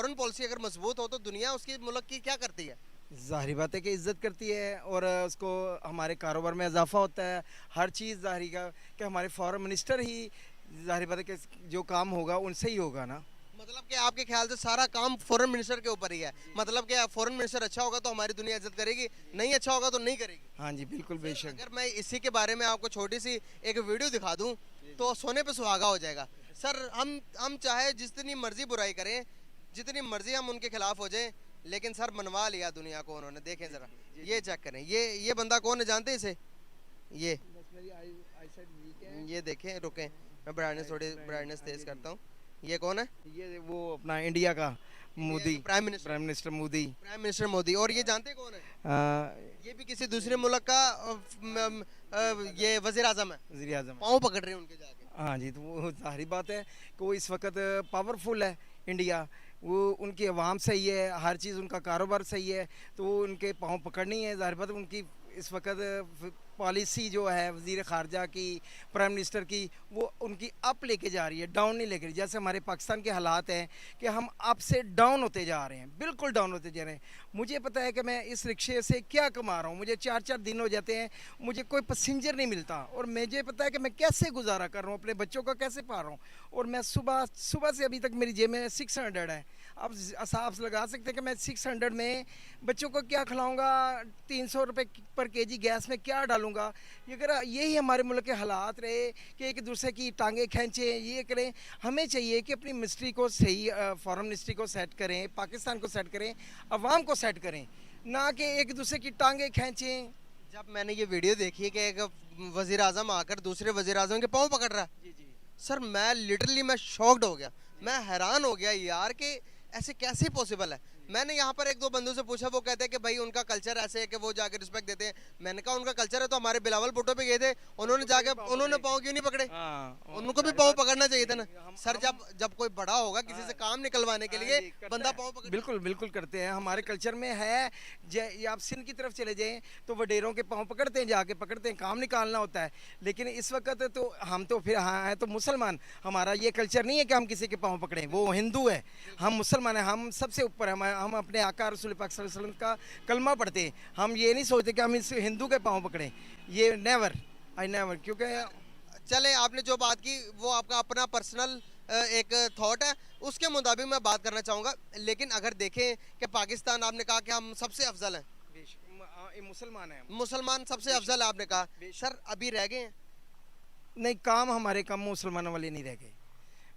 Foreign policy अगर मजबूत हो तो दुनिया उसकी मुल्क की क्या करती है? ज़ाहिर बात है कि इज़्ज़त करती है और उसको हमारे कारोबार में इजाफा होता है। हर चीज़ ज़ाहिर का कि हमारे फॉरेन मिनिस्टर ही ज़ाहिर बात है कि जो काम होगा उनसे ही होगा ना। मतलब कि आपके ख्याल से सारा काम फॉरेन मिनिस्टर के ऊपर ही है, मतलब कि फॉरेन मिनिस्टर अच्छा होगा तो हमारी दुनिया इज्जत करेगी, नहीं अच्छा होगा तो नहीं करेगी। हाँ जी, बिल्कुल सर बेशक। अगर मैं इसी के बारे में आपको छोटी सी एक वीडियो दिखा दूं तो सोने पे सुहागा हो जाएगा। सर हम चाहे जितनी मर्जी बुराई करें, जितनी मर्जी हम उनके खिलाफ हो जाएं, लेकिन सर मनवा लिया दुनिया को उन्होंने। देखें जरा, ये चेक करें, ये बंदा कौन है जानते हैं इसे? ये ये देखें, रुकें मैं ब्राइटनेस थोड़ी ब्राइटनेस तेज करता हूँ। ये कौन है? ये वो अपना इंडिया का Modi, prime minister. Prime minister Modi. Prime minister Modi. और ये जानते हैं कौन है? आ, ये भी किसी दूसरे मुल्क का ये वजीर आजम है। वज़ीर आज़म। पाँव पकड़ रहे हैं उनके जाके। हाँ जी, तो वो ज़ाहिर बात है कि वो इस वक्त पावरफुल है इंडिया। वो उनकी आवाम सही है, हर चीज़ उनका कारोबार सही है, तो वो उनके पाँव पकड़नी है। ज़ाहिर बात है उनकी इस वक्त पॉलिसी जो है वज़ीर ख़ारजा की, प्राइम मिनिस्टर की, वो उनकी अप लेके जा रही है, डाउन नहीं लेके। जैसे हमारे पाकिस्तान के हालात हैं कि हम अप से डाउन होते जा रहे हैं, बिल्कुल डाउन होते जा रहे हैं। मुझे पता है कि मैं इस रिक्शे से क्या कमा रहा हूँ, मुझे 4-4 दिन हो जाते हैं, मुझे कोई पैसेंजर नहीं मिलता, और मुझे पता है कि मैं कैसे गुजारा कर रहा हूँ, अपने बच्चों का कैसे पा रहा हूँ। और मैं सुबह सुबह से अभी तक मेरी जेब में 600 है। आप हिसाब से लगा सकते हैं कि मैं 600 में बच्चों को क्या खिलाऊंगा, 300 रुपये पर केजी गैस में क्या डालूंगा। ये अगर यही हमारे मुल्क के हालात रहे कि एक दूसरे की टांगें खींचें, ये करें, हमें चाहिए कि अपनी मिनिस्ट्री को सही, फॉरेन मिनिस्ट्री को सेट करें, पाकिस्तान को सेट करें, अवाम को सेट करें, ना कि एक दूसरे की टांगें खींचें। जब मैंने ये वीडियो देखी है कि एक वजीर आजम आकर दूसरे वजीर आजम के पाँव पकड़ रहा है, जी जी। सर मैं शॉक्ड हो गया। मैं हैरान हो गया यार कि ऐसे कैसे पॉसिबल है। मैंने यहाँ पर एक दो बंदों से पूछा, वो कहते हैं कि भाई उनका कल्चर ऐसे है कि वो जाके रिस्पेक्ट देते हैं। मैंने कहा उनका कल्चर है तो हमारे बिलावल भुट्टो पे गए थे, उन्होंने जाके उन्होंने पाँव क्यों नहीं पकड़े? हाँ, उनको भी पाँव पकड़ना चाहिए था ना। सर जब जब कोई बड़ा होगा किसी से काम निकलवाने के लिए, बंदा पाँव पकड़। बिल्कुल बिल्कुल करते हैं, हमारे कल्चर में है। ये आप सिंध की तरफ चले जाएं तो वडेरों के पाँव पकड़ते हैं, जाके पकड़ते हैं, काम निकालना होता है। लेकिन इस वक्त तो हम तो फिर हाँ हैं तो मुसलमान, हमारा ये कल्चर नहीं है कि हम किसी के पाँव पकड़ें, वो हिंदू है, हम मुसलमान हैं, हम सबसे ऊपर हैं। हम अपने आका रसूल पाक सल्लल्लाहु अलैहि वसल्लम का कलमा पढ़ते हैं। हम ये नहीं सोचते कि हम इस हिंदू के पाँव पकड़ें, ये नेवर, आई नेवर। क्योंकि चले आपने जो बात की वो आपका अपना पर्सनल एक थॉट है, उसके मुताबिक मैं बात करना चाहूँगा। लेकिन अगर देखें कि पाकिस्तान, आपने कहा कि हम सबसे अफजल हैं, मुसलमान हैं, मुसलमान सबसे अफजल है आपने कहा, सर अभी रह गए हैं? नहीं, काम हमारे कम मुसलमानों वाले नहीं रह गए,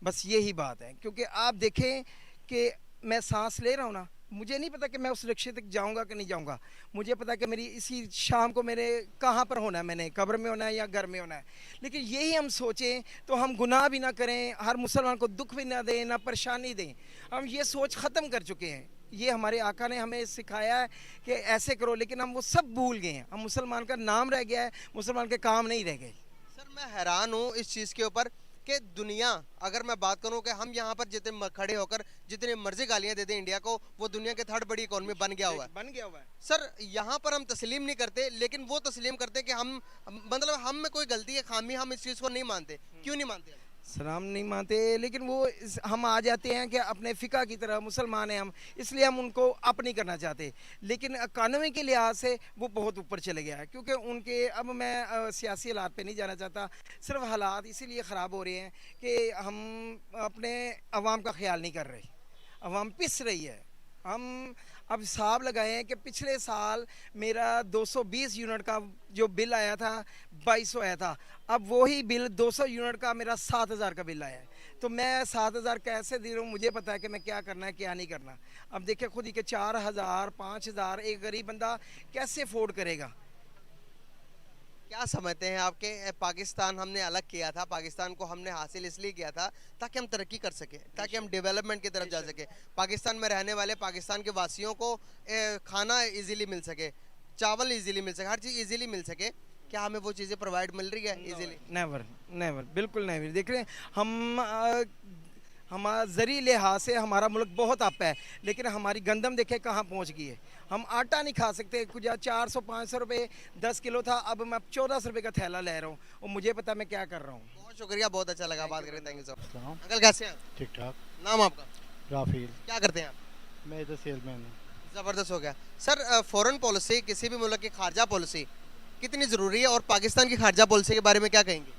बस यही बात है। क्योंकि आप देखें कि मैं सांस ले रहा हूँ ना, मुझे नहीं पता कि मैं उस लक्ष्य तक जाऊँगा कि नहीं जाऊँगा। मुझे पता है कि मेरी इसी शाम को मेरे कहाँ पर होना है, मैंने कब्र में होना है या घर में होना है। लेकिन यही हम सोचें तो हम गुनाह भी ना करें, हर मुसलमान को दुख भी ना दें, ना परेशानी दें। हम ये सोच ख़त्म कर चुके हैं। ये हमारे आका ने हमें सिखाया है कि ऐसे करो, लेकिन हम वो सब भूल गए हैं। हम मुसलमान का नाम रह गया है, मुसलमान के काम नहीं रह गए। सर मैं हैरान हूँ इस चीज़ के ऊपर कि दुनिया, अगर मैं बात करूँ कि हम यहाँ पर जितने खड़े होकर जितने मर्जी गालियाँ देते हैं इंडिया को, वो दुनिया के थर्ड बड़ी इकोनॉमी बन गया हुआ है। बन गया हुआ है। सर यहाँ पर हम तस्लीम नहीं करते, लेकिन वो तस्लीम करते कि मतलब हम में कोई गलती है, खामी, हम इस चीज़ को नहीं मानते। क्यों नहीं मानते? सलाम नहीं मानते, लेकिन वो हम आ जाते हैं कि अपने फ़िका की तरह मुसलमान हैं हम, इसलिए हम उनको अप नहीं करना चाहते। लेकिन कानूनी के लिहाज से वो बहुत ऊपर चले गया है। क्योंकि उनके, अब मैं सियासी हालात पे नहीं जाना चाहता, सिर्फ हालात इसीलिए ख़राब हो रहे हैं कि हम अपने अवाम का ख्याल नहीं कर रहे, अवाम पिस रही है। हम अब हिसाब लगाए हैं कि पिछले साल मेरा 220 यूनिट का जो बिल आया था, 2200 आया था। अब वही बिल 200 यूनिट का मेरा 7000 का बिल आया है। तो मैं 7000 कैसे दे रहा हूँ, मुझे पता है कि मैं क्या करना है क्या नहीं करना। अब देखिए खुद ही कि 4000 5000 एक गरीब बंदा कैसे अफोर्ड करेगा। क्या समझते हैं आपके, पाकिस्तान हमने अलग किया था, पाकिस्तान को हमने हासिल इसलिए किया था ताकि हम तरक्की कर सकें, ताकि हम डेवलपमेंट की तरफ जा सकें। पाकिस्तान में रहने वाले पाकिस्तान के वासियों को खाना इजीली मिल सके, चावल इजीली मिल सके, हर चीज़ इजीली मिल सके। क्या हमें वो चीज़ें प्रोवाइड मिल रही है इजीली? नेवर, नेवर, बिल्कुल नहीं। देख रहे हैं हम, हमारा ज़री लिहाज से हमारा मुल्क बहुत अप है, लेकिन हमारी गंदम देखे कहाँ पहुँच गई है। हम आटा नहीं खा सकते, कुछ 400-500 रुपये 10 किलो था, अब मैं 1400 रुपये का थैला ले रहा हूँ, और मुझे पता मैं क्या कर रहा हूँ। बहुत शुक्रिया, बहुत अच्छा लगा बात करें, थैंक यू सर। सलाम। अंकल कैसे हैं? ठीक ठाक। नाम आपका? राफेल। क्या करते हैं आप? मैं इधर सेलमैन हूँ। ज़बरदस्त हो गया सर। फॉरेन पॉलिसी, किसी भी मुल्क की खारजा पॉलिसी कितनी ज़रूरी है, और पाकिस्तान की खारजा पॉलिसी के बारे में क्या कहेंगे?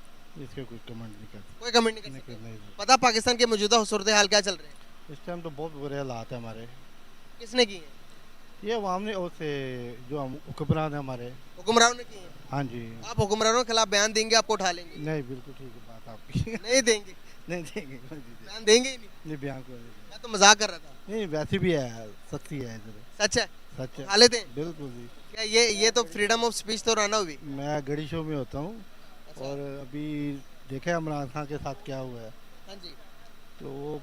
इसके कोई कमेंट नहीं कर कोई कमेंट नहीं कर सकते। सकते। नहीं, पता पाकिस्तान के मौजूदा सूरत हाल क्या चल रहे हैं? इस टाइम तो बहुत बुरे हालात है हमारे। किसने की है? ये अवाम ने और से जो हम हुक्मरान है हमारे। हुक्मरानों ने की है। हाँ जी। आप हुक्मरानों के खिलाफ बयान देंगे, आपको उठा लेंगे? नहीं, बिल्कुल ठीक है बात आपकी। नहीं देंगे? नहीं देंगे, नहीं बयान देंगे ही नहीं? नहीं, बयान को नहीं। मैं तो मजाक कर रहा था। नहीं, वैसे भी है, सच्ची है इधर। सच है? सच है। उठा लेते हैं? बिल्कुल जी। क्या ये तो फ्रीडम ऑफ स्पीच तो राना हुई। मैं गड़ी शो में होता हूँ अच्छा। और अभी देखा इमरान खान के साथ क्या हुआ है। हाँ जी। तो वो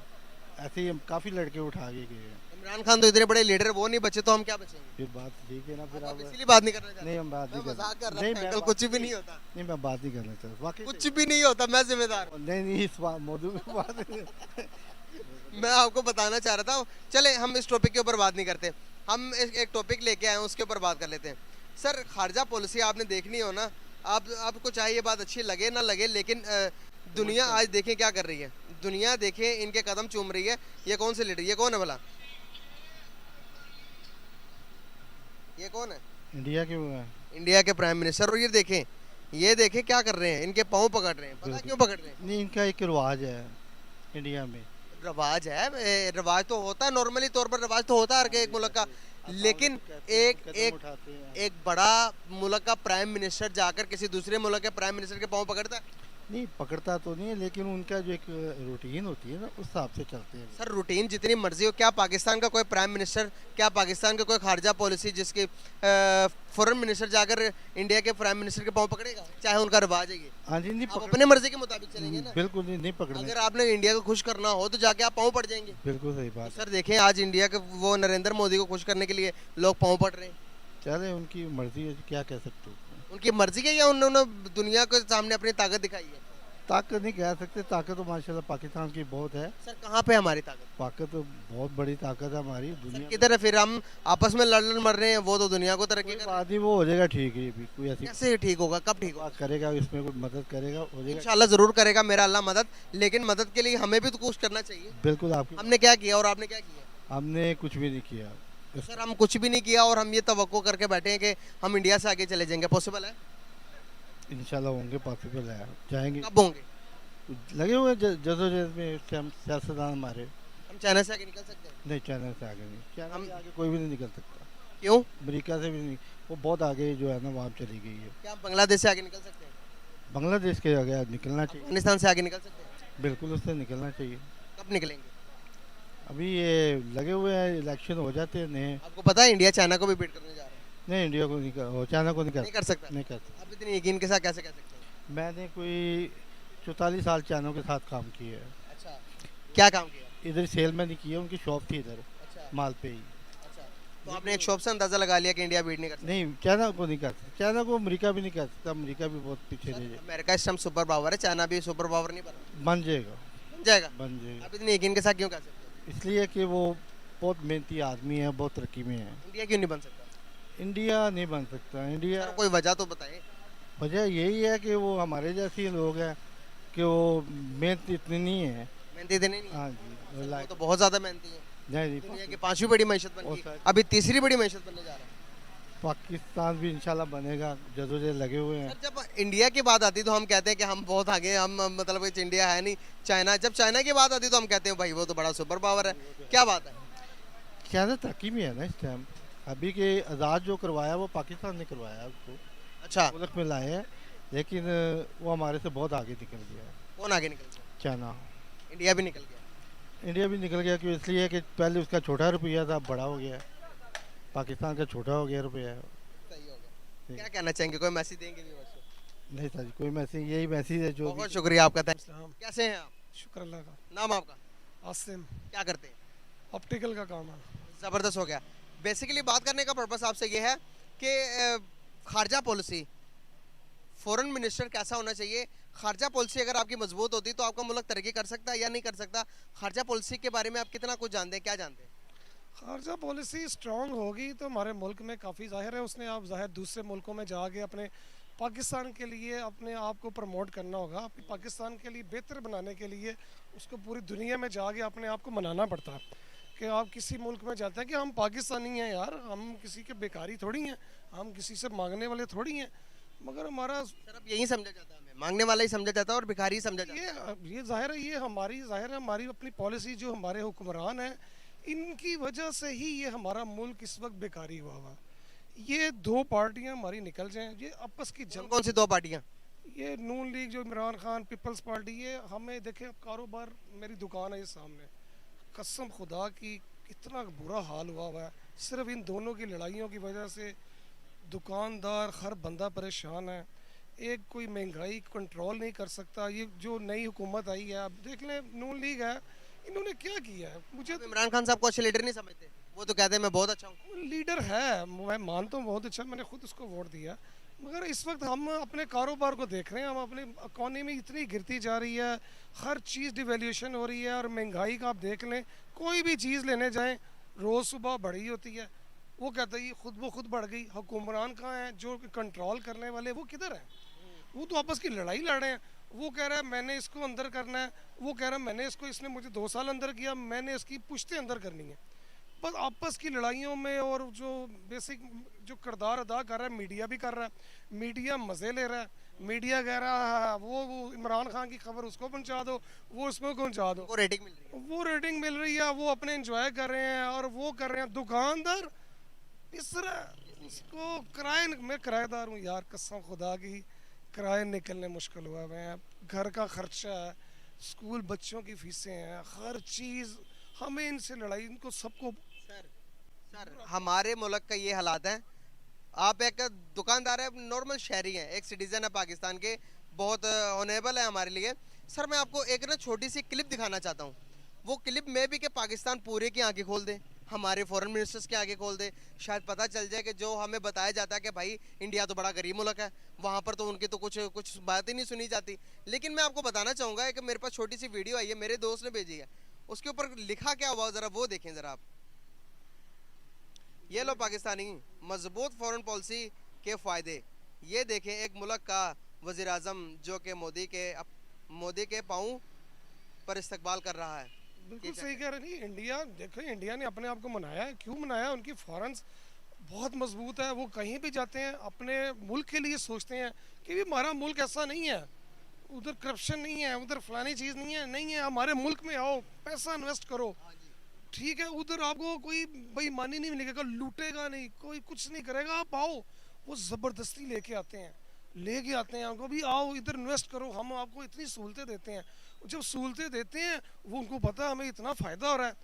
ऐसे ही काफ़ी लड़के उठा के गए हैं। इमरान खान तो इतने बड़े लीडर, वो नहीं बचे तो हम क्या बचेंगे? फिर बात ठीक है ना, फिर आप आप इसीलिए बात नहीं करना चाहते? नहीं, हम बात मैं नहीं करना। मजाक कर रहा नहीं, था मैं अंकल, बात कुछ भी नहीं होता। नहीं, मैं बात नहीं करना चाहता वाकई कुछ भी नहीं होता, मैं जिम्मेदार हूँ। नहीं, इस मौजूद में बात मैं आपको बताना चाह रहा था। चले हम इस टॉपिक के ऊपर बात नहीं करते, हम एक टॉपिक लेके आए हैं, उसके ऊपर बात कर लेते हैं। सर, खारजा पॉलिसी आपने देखनी हो ना, आपको चाहे ये बात अच्छी लगे ना लगे, लेकिन दुनिया आज देखें क्या कर रही है। दुनिया देखें इनके कदम चूम रही है। ये कौन से लीडर, ये कौन है भला? ये कौन है? इंडिया के वो है। इंडिया के प्राइम मिनिस्टर। और ये देखें क्या कर रहे हैं, इनके पाँव पकड़ रहे हैं। पता क्यों पकड़ रहे हैं? नहीं, इनका एक रिवाज है इंडिया में। रवाज है, रवाज तो होता है, नॉर्मली तौर पर रवाज तो होता है हर एक मुल्क का, लेकिन एक एक एक बड़ा मुल्क का प्राइम मिनिस्टर जाकर किसी दूसरे मुल्क के प्राइम मिनिस्टर के पाँव पकड़ता है? नहीं, पकड़ता तो नहीं है, लेकिन उनका जो एक रूटीन होती है ना, उस हिसाब से चलते हैं। सर, रूटीन जितनी मर्जी हो, क्या पाकिस्तान का कोई प्राइम मिनिस्टर, क्या पाकिस्तान का कोई खारजा पॉलिसी जिसके फॉरेन मिनिस्टर जाकर इंडिया के प्राइम मिनिस्टर के पाँव पकड़ेगा? चाहे उनका रिवाज है ये। हाँ जी, नहीं आप पकड़, अपने मर्जी के मुताबिक चलेंगे ना? बिल्कुल नहीं पकड़ने। अगर आपने इंडिया को खुश करना हो तो जाके आप पाँव पड़ जाएंगे। बिल्कुल सही बात। सर देखें, आज इंडिया के वो नरेंद्र मोदी को खुश करने के लिए लोग पाँव पड़ रहे हैं। चले, उनकी मर्जी है, क्या कह सकते हो। उनकी मर्जी है या उन्होंने दुनिया के सामने अपनी ताकत दिखाई है? ताकत नहीं कह सकते, ताकत तो माशाल्लाह पाकिस्तान की बहुत है। सर, कहाँ पे हमारी ताकत? ताकत तो बहुत बड़ी ताकत है हमारी सर, दुनिया। किधर है फिर? हम आपस में लड़ मर रहे हैं, वो तो दुनिया को तरक्की कर रहे हैं। आदमी वो हो जाएगा ठीक है, भी कोई ऐसी कैसे ठीक होगा, कब ठीक होगा? बात करेगा, इसमें कोई मदद करेगा, हो जाएगा। इंशाल्लाह जरूर करेगा मेरा अल्लाह मदद, लेकिन मदद के लिए हमें भी तो कुछ करना चाहिए। बिल्कुल आपकी। हमने क्या किया और आपने क्या किया? हमने कुछ भी नहीं किया। सर, हम कुछ भी नहीं किया और हम ये तवक्को करके बैठे हैं कि हम इंडिया से आगे चले जाएंगे। पॉसिबल है? इंशाल्लाह होंगे, पॉसिबल है, जाएंगे। कब होंगे? लगे हुए जदोजहद में इस टाइम सियासतदान हमारे। हम चाइना से आगे निकल सकते हैं? नहीं, चाइना से आगे नहीं, चाइना हम- से आगे कोई भी नहीं निकल सकता। क्यों? अमेरिका से भी नहीं, वो बहुत आगे जो है ना वहाँ चली गई है। क्या हम बांग्लादेश से आगे निकल सकते हैं? बांग्लादेश के आगे निकलना चाहिए। अफगानिस्तान से आगे निकल सकते हैं? बिल्कुल उससे निकलना चाहिए। कब निकलेंगे? अभी ये लगे हुए हैं, इलेक्शन हो जाते हैं नए। आपको पता है इंडिया चाइना को भी बीट करने जा रहा है? नहीं, इंडिया को नहीं कर, चाइना को नहीं नहीं कर सकता? नहीं कर सकता। आप इतनी यकीन के साथ कैसे कह सकते हैं? मैंने कोई 44 साल चाइनों के साथ काम किया है। अच्छा, क्या काम किया? इधर सेल में नहीं किया, उनकी शॉप थी इधर अच्छा माल पे ही। अच्छा, तो आपने एक शॉप से अंदाजा लगा लिया कि इंडिया बीट नहीं कर सकता? नहीं, चाइना को नहीं कर सकता, चाइना को अमेरिका भी नहीं कर सकता, अमेरिका भी बहुत पीछे रह जाए। अमेरिका इस टाइम सुपर पावर है, चाइना भी सुपर पावर नहीं बना। बन जाएगा, बन जाएगा? बन जाएगा। आप इतनी यकीन के साथ क्यों कह सकते हैं? इसलिए कि वो बहुत मेहनती आदमी है, बहुत तरक्की में है। इंडिया क्यों नहीं बन सकता? इंडिया नहीं बन सकता। इंडिया सर, कोई वजह तो बताएं। वजह यही है कि वो हमारे जैसे लोग हैं कि वो मेहनत इतनी नहीं है। मेहनती तो नहीं है? हाँ जी, वो तो बहुत ज्यादा मेहनती है। नहीं, दुनिया की 5वीं बड़ी मैशत बन और गई, शायद- अभी तीसरी बड़ी मैशत बनने जा रहा है। पाकिस्तान भी इंशाल्लाह बनेगा, जदोजहद लगे हुए हैं। सर, जब इंडिया की बात आती है तो हम कहते हैं कि हम बहुत आगे, हम मतलब कुछ इंडिया है नहीं, चाइना। जब चाइना की बात आती है तो हम कहते हैं भाई वो तो बड़ा सुपर पावर है। क्या बात है? चाइना तरक्की में है ना इस टाइम। अभी के आज़ाद जो करवाया वो पाकिस्तान ने करवाया, उसको अच्छा, मुल्क में लाए हैं, लेकिन वो हमारे से बहुत आगे निकल गया है। कौन आगे निकल गया? चाइना। इंडिया भी निकल गया। इंडिया भी निकल गया, क्यों? इसलिए कि पहले उसका छोटा रुपया था, बड़ा हो गया। पाकिस्तान का छोटा हो गया रुपया। सही हो गया। क्या कहना चाहेंगे, कोई मैसेज देंगे व्यूअर्स को? नहीं सर, कोई मैसेज, यही मैसेज है जो बहुत शुक्रिया आपका, थैंक। इस्लाम। कैसे हैं आप? शुक्र अल्लाह का। नाम आपका? आसिम। क्या करते हैं? ऑप्टिकल का काम है। ज़बरदस्त हो गया। बेसिकली बात करने का पर्पस आपसे ये है कि खारजा पॉलिसी, फॉरेन मिनिस्टर कैसा होना चाहिए, खारजा पॉलिसी अगर आपकी मजबूत होती तो आपका मुल्क तरक्की कर सकता है या नहीं कर सकता। खारजा पॉलिसी के बारे में आप कितना कुछ जानते हैं, क्या जानते हैं? खारजा पॉलिसी स्ट्रांग होगी तो हमारे मुल्क में काफ़ी जाहिर है, उसने आप जाहिर दूसरे मुल्कों में जाके अपने पाकिस्तान के लिए अपने आप को प्रमोट करना होगा, पाकिस्तान के लिए बेहतर बनाने के लिए उसको पूरी दुनिया में जाके अपने आप को मनाना पड़ता है कि आप किसी मुल्क में जाते हैं कि हम पाकिस्तानी हैं यार, हम किसी के बेकारी थोड़ी हैं, हम किसी से मांगने वाले थोड़ी हैं। मगर हमारा सर अब यही समझा जाता है, हमें मांगने वाला ही समझा जाता है और भिखारी ही समझा जाता है। ये जाहिर है, ये हमारी अपनी पॉलिसी, जो हमारे हुक्मरान हैं, इनकी वजह से ही ये हमारा मुल्क इस वक्त बेकारी हुआ हुआ। ये दो पार्टियां हमारी निकल जाएं, ये आपस की कौन जंग, कौन सी दो पार्टियां? ये नून लीग जो इमरान खान, पीपल्स पार्टी, ये हमें देखें, अब कारोबार, मेरी दुकान है ये सामने, कसम खुदा की इतना बुरा हाल हुआ हुआ है सिर्फ इन दोनों की लड़ाइयों की वजह से। दुकानदार, हर बंदा परेशान है, एक कोई महंगाई कंट्रोल नहीं कर सकता। ये जो नई हुकूमत आई है, आप देख लें, नून लीग है, इन्होंने क्या किया है? मुझे तो इमरान खान साहब को अच्छे लीडर नहीं समझते? वो तो कहते हैं मैं बहुत अच्छा हूँ। लीडर है, मैं मानता हूँ बहुत अच्छा, मैंने खुद उसको वोट दिया, मगर इस वक्त हम अपने कारोबार को देख रहे हैं, हम अपनी इकॉनमी इतनी गिरती जा रही है, हर चीज़ डिवेल्यूशन हो रही है, और महंगाई का आप देख लें, कोई भी चीज़ लेने जाएं रोज़ सुबह बढ़ी होती है। वो कहते हैं ये खुद ब खुद बढ़ गई। हुक्मरान कहाँ हैं जो कंट्रोल करने वाले? वो किधर हैं? वो तो आपस की लड़ाई लड़ रहे हैं। वो कह रहा है मैंने इसको अंदर करना है, वो कह रहा है मैंने इसको, इसने मुझे 2 साल अंदर किया, मैंने इसकी पुश्तें अंदर करनी है। बस आपस की लड़ाइयों में, और जो बेसिक जो किरदार अदा कर रहा है, मीडिया भी कर रहा है, मीडिया मज़े ले रहा है, मीडिया कह रहा है वो इमरान खान की खबर उसको पहुंचा दो, वो उसको पहुंचा दो, वो रेटिंग मिल रही है। वो रेटिंग मिल रही है, वो अपने एंजॉय कर रहे हैं और वो कर रहे हैं। दुकानदार इस तरह उसको किराए मैं किराएदार हूँ यार, कसम खुदा की किराए निकलने मुश्किल हुआ हुए हैं, घर का खर्चा है, स्कूल बच्चों की फीसें हैं, हर चीज़, हमें इनसे लड़ाई, इनको सबको। सर हमारे मुल्क का ये हालात है, आप एक दुकानदार है, नॉर्मल शहरी हैं, एक सिटीजन है पाकिस्तान के, बहुत ऑनेबल है हमारे लिए। सर मैं आपको एक ना छोटी सी क्लिप दिखाना चाहता हूँ। वो क्लिप में भी कि पाकिस्तान पूरे की आंखें खोल दे, हमारे फॉरेन मिनिस्टर्स की आंखें खोल दे, शायद पता चल जाए कि जो हमें बताया जाता है कि भाई इंडिया तो बड़ा गरीब मुल्क है, वहाँ पर तो उनकी तो कुछ कुछ बात ही नहीं सुनी जाती। लेकिन मैं आपको बताना चाहूँगा कि मेरे पास छोटी सी वीडियो आई है, मेरे दोस्त ने भेजी है, उसके ऊपर लिखा क्या हुआ ज़रा वो देखें ज़रा आप। ये लो पाकिस्तानी मजबूत फॉरेन पॉलिसी के फ़ायदे, ये देखें एक मुल्क का वज़ीर आज़म जो कि मोदी के पाँव पर इस्तकबाल कर रहा है। बिल्कुल सही कह रहे नहीं, इंडिया देखो, इंडिया ने अपने आप को मनाया है, क्यों मनाया? उनकी फॉरेंस बहुत मजबूत है, वो कहीं भी जाते हैं अपने मुल्क के लिए सोचते हैं कि भी हमारा मुल्क ऐसा नहीं है, उधर करप्शन नहीं है, उधर फलानी चीज़ नहीं है, हमारे मुल्क में आओ, पैसा इन्वेस्ट करो, ठीक है, उधर आपको कोई बेईमानी नहीं मिलेगा, लूटेगा नहीं, कोई कुछ नहीं करेगा, आप आओ। वो ज़बरदस्ती लेके आते हैं आपको, भी आओ इधर इन्वेस्ट करो, हम आपको इतनी सहूलतें देते हैं। जब सहूलतें देते हैं, वो उनको पता है हमें इतना फ़ायदा हो रहा है,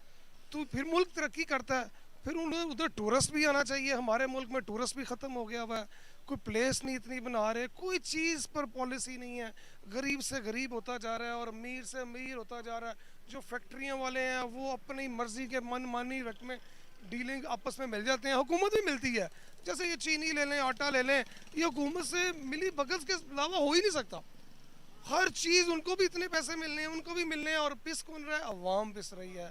तो फिर मुल्क तरक्की करता है। फिर उन्हें उधर टूरिस्ट भी आना चाहिए, हमारे मुल्क में टूरिस्ट भी ख़त्म हो गया हुआ है, कोई प्लेस नहीं इतनी बना रहे, कोई चीज़ पर पॉलिसी नहीं है, गरीब से गरीब होता जा रहा है और अमीर से अमीर होता जा रहा है। जो फैक्ट्रियाँ वाले हैं वो अपनी मर्ज़ी के मन मानी रकमें डीलिंग आपस में मिल जाते हैं, हुकूमत भी मिलती है, जैसे ये चीनी ले लें, आटा ले लें, ये हुकूमत से मिली बगस के अलावा हो ही नहीं सकता। हर चीज़ उनको भी इतने पैसे मिलने हैं, उनको भी मिलने हैं, और पिस कौन रहा है? अवाम पिस रही है।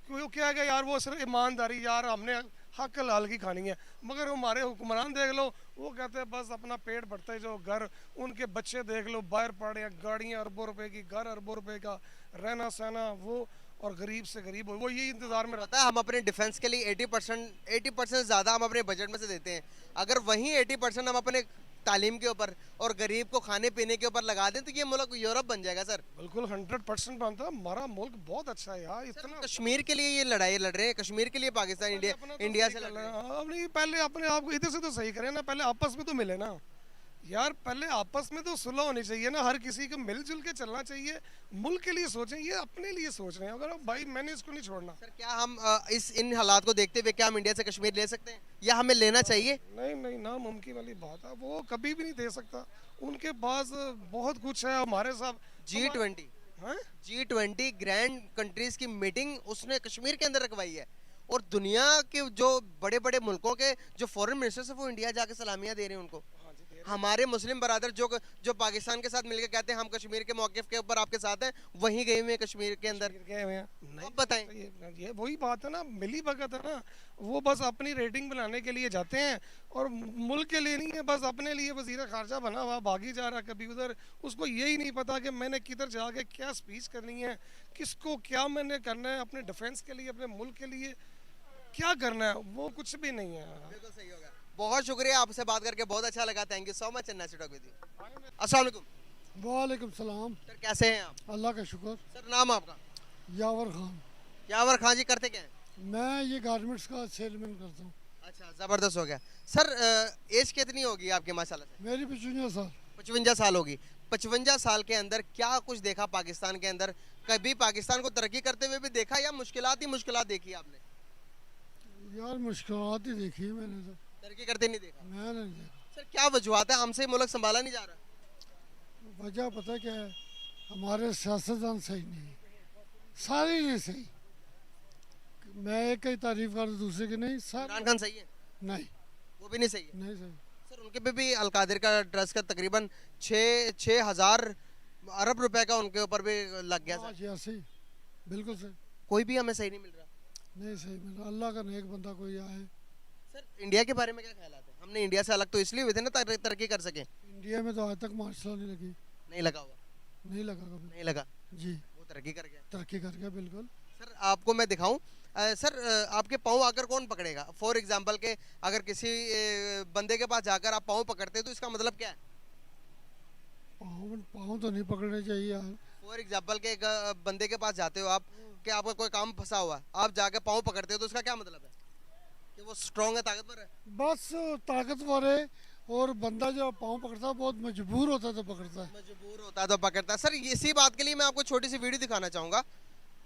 क्यों? क्या है यार, वो सिर्फ ईमानदारी, यार हमने हक हलाल की खानी है, मगर हमारे हुक्मरान देख लो, वो कहते हैं बस अपना पेट भरते जो घर, उनके बच्चे देख लो बाहर पड़े हैं, गाड़ियाँ अरबों रुपए की, घर अरबों रुपए का, रहना सहना वो, और गरीब से गरीब हो, वो यही इंतज़ार में रहता पता है हम अपने डिफेंस के लिए 80% ज़्यादा हम अपने बजट में से देते हैं, अगर वहीं 80% हम अपने तालीम के ऊपर और गरीब को खाने पीने के ऊपर लगा दें तो ये मुल्क यूरोप बन जाएगा। सर है। बिल्कुल 100% बनता है, हमारा मुल्क बहुत अच्छा है यार, इतना कश्मीर के लिए ये लड़ाई लड़ रहे हैं, कश्मीर के लिए पाकिस्तान इंडिया से लड़ रहे हैं। अब नहीं, पहले अपने आप को इधर से तो सही करें ना, पहले आपस में तो मिले ना यार, पहले आपस में तो सुलह होनी चाहिए ना, हर किसी को मिलजुल के चलना चाहिए, मुल्क के लिए सोचें, ये अपने लिए सोच रहे हैं, अगर भाई मैंने इसको नहीं छोड़ना। सर क्या हम इन हालात को देखते हुए क्या हम इंडिया से कश्मीर ले सकते हैं या हमें लेना चाहिए? नहीं, नामुमकिन वाली बात है, वो कभी भी नहीं दे सकता, उनके पास बहुत कुछ है, हमारे साथ G20 हाँ? G20 ग्रैंड कंट्रीज की मीटिंग उसने कश्मीर के अंदर रखवाई है, और दुनिया के जो बड़े बड़े मुल्कों के जो फॉरेन मिनिस्टर्स है वो इंडिया जाके सलामियां दे रहे हैं उनको। हाँ जी, दे हमारे मुस्लिम बरादर जो जो पाकिस्तान के साथ मिलकर कहते हैं हम कश्मीर के मौक़िफ़ के ऊपर आपके साथ हैं, वहीं गए हुए हैं कश्मीर के अंदर। कश्मीर गए हुए हैं नहीं आप बताएं। तो ये वही बात है ना, मिली भगत है ना। वो बस अपनी रेटिंग बनाने के लिए जाते हैं और मुल्क के लिए नहीं है, बस अपने लिए वजीर खारजा बना हुआ भागी जा रहा है कभी उधर। उसको यही नहीं पता कि मैंने किधर जाके क्या स्पीच करनी है, किसको क्या मैंने करना है, अपने डिफेंस के लिए, अपने मुल्क के लिए क्या करना है, वो कुछ भी नहीं है। बिल्कुल सही होगा। बहुत शुक्रिया, आपसे बात करके बहुत अच्छा लगा। Thank you so much and nice to talk with you. अस्सलाम वालेकुम। वालेकुम सलाम। सर कैसे हैं आप? अल्लाह का शुक्र। सर नाम आपका? यावर खान। यावर खान जी, करते क्या हैं? मैं ये गारमेंट्स का सेलमैन करता हूँ। अच्छा, ज़बरदस्त हो गया। सर एज कितनी होगी आपकी माशाल्लाह से? मेरी 55 साल। 55 साल होगी। 55 साल के अंदर क्या कुछ देखा पाकिस्तान के अंदर? कभी पाकिस्तान को तरक्की करते हुए भी देखा या मुश्किलात ही मुश्किलात देखी आपने? यार मुश्किलात ही देखी है मैंने तो, तरक्की करते नहीं देखा। मैंने नहीं देखा। सर क्या वजूहत है, हमसे मुल्क संभाला नहीं जा रहा? वजह पता क्या है, हमारे सियासतदान सही नहीं है, सारे नहीं सही। मैं एक की तारीफ कर दूसरे की नहीं, इमरान सारे खान सही है? नहीं, वो भी नहीं सही है। नहीं सही। सर उनके पे भी अलकादिर का ट्रस्ट का तकरीबन 6,000 अरब रुपए का उनके ऊपर भी लग गया। हाँ सर जी, हाँ, सही, बिल्कुल सही। कोई भी हमें सही नहीं मिल रहा। नहीं सही मिला, अल्लाह का नेक बंदा कोई आए। सर इंडिया के बारे में क्या ख्याल है? हमने इंडिया से अलग तो इसलिए हुए थे ना तरक्की कर सके। इंडिया में तो आज तक मार्शल नहीं लगी, नहीं लगा हुआ, नहीं लगा कभी। नहीं लगा, जी, वो तरक्की कर गया। तरक्की कर गया बिल्कुल। सर आपको मैं दिखाऊं, सर आपके पाँव आकर कौन पकड़ेगा? फॉर एग्जांपल के अगर किसी बंदे के पास जाकर आप पाँव पकड़ते हैं तो इसका मतलब क्या है? पाँव पाँव तो नहीं पकड़ने चाहिए यार। फॉर एग्जांपल के एक बंदे के पास जाते हो आप कि आपका कोई काम फंसा हुआ है, आप जाके पाँव पकड़ते हो तो उसका क्या मतलब है? कि वो स्ट्रांग है, ताकतवर है? बस ताकतवर है, और बंदा जो पाँव पकड़ता है बहुत मजबूर होता है तो पकड़ता है। मजबूर होता है तो पकड़ता है। सर इसी बात के लिए मैं आपको छोटी सी वीडियो दिखाना चाहूँगा।